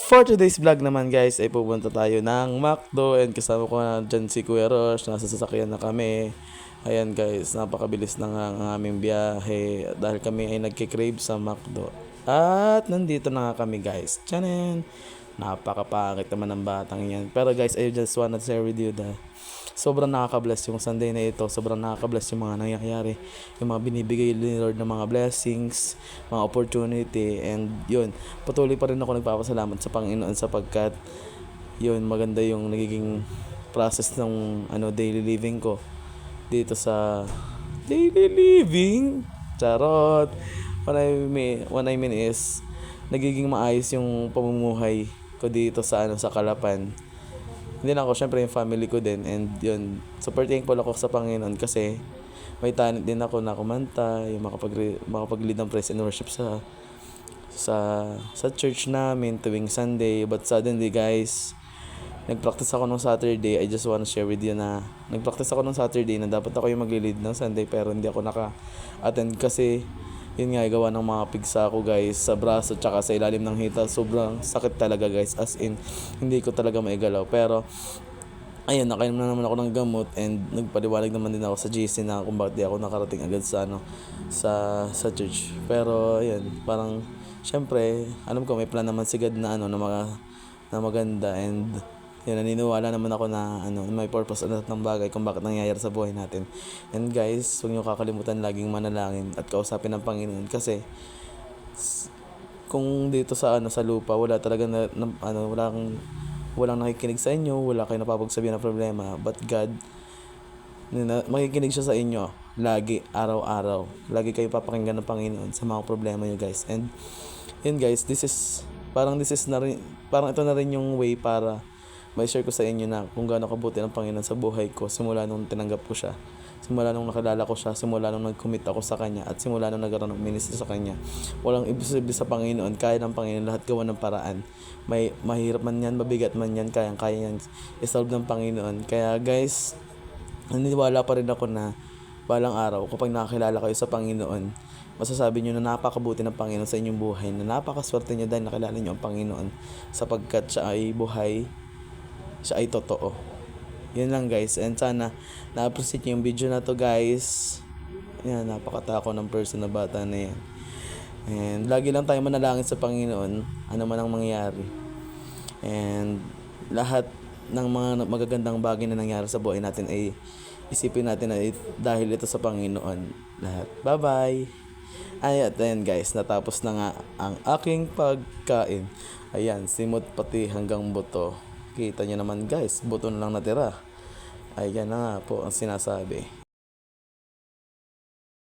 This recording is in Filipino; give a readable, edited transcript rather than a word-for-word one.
For today's vlog naman guys ay pupunta tayo ng McDo and kasama ko na dyan si Kuya Rosh. Nasa sasakyan na kami. Ayan guys, napakabilis na nga ang aming biyahe dahil kami ay nagkikrave sa McDo. At nandito na nga kami guys. Tiyanin! Napakapangit naman ng batang yan. Pero guys, I just wanna share with you that sobrang nakaka-bless yung Sunday na ito. Sobrang nakaka-bless yung mga nangyayari. Yung mga binibigay ni Lord ng mga blessings, mga opportunity. And yun, patuloy pa rin ako nagpapasalamat sa Panginoon sapagkat yun, maganda yung nagiging process ng daily living ko dito sa daily living. Charot. What I mean is nagiging maayos yung pamumuhay ko dito sa Calapan. Hindi lang ako, syempre yung family ko din. And yun, super thankful ako sa Panginoon kasi may talent din ako na kumanta, yung makapag-lead ng praise and worship sa church namin tuwing Sunday. But suddenly guys, nag-practice ako nung Saturday. I just wanna share with you na nag-practice ako nung Saturday na dapat ako yung mag-lead ng Sunday pero hindi ako naka-attend kasi yun nga, gawa ng mga pigsa ko guys sa braso tsaka sa ilalim ng hita. Sobrang sakit talaga guys, as in hindi ko talaga maigalaw. Pero ayun, nakainom na naman ako ng gamot and nagpaliwanag naman din ako sa GC na kung bakit di ako nakarating agad sa church. Pero ayun, parang syempre alam ko may plan naman si God na na maganda. And yun, naniniwala naman ako na may purpose at ng bagay kung bakit nangyayari sa buhay natin. And guys, huwag niyo kakalimutan laging manalangin at kausapin ng Panginoon kasi kung dito sa lupa wala talaga walang nakikinig sa inyo, wala kayong napapagsabihan ng problema, but God makikinig siya sa inyo lagi, araw-araw. Lagi kayo papakinggan ng Panginoon sa mga problema niyo guys. And yun guys, this is na rin, parang ito na rin yung way para may share ko sa inyo na kung gaano kabuti ng Panginoon sa buhay ko simula nung tinanggap ko siya, simula nung nakilala ko siya, simula nung nag-commit ako sa Kanya, at simula nung nagkaroon ng ministry sa Kanya. Walang imposible sa Panginoon, kaya ng Panginoon lahat gawa ng paraan. May mahirap man yan, mabigat man yan, kaya yan isolve ng Panginoon. Kaya guys, naniniwala pa rin ako na balang araw kapag nakakilala kayo sa Panginoon, masasabi nyo na napakabuti ng Panginoon sa inyong buhay, na napakaswerte nyo dahil nakilala nyo ang Panginoon sapagkat siya ay buhay, siya ay totoo. Yun lang guys, and sana na-appreciate nyo yung video na to guys. Yan, napakatako ng person na bata na yan. And lagi lang tayo manalangin sa Panginoon ano man ang mangyari. And lahat ng mga magagandang bagay na nangyari sa buhay natin ay isipin natin na dahil ito sa Panginoon lahat. Bye bye. At ayan guys, natapos na nga ang aking pagkain. Ayan, simot pati hanggang buto. Kita nyo naman guys, buto na lang natira. Ayan na nga po ang sinasabi.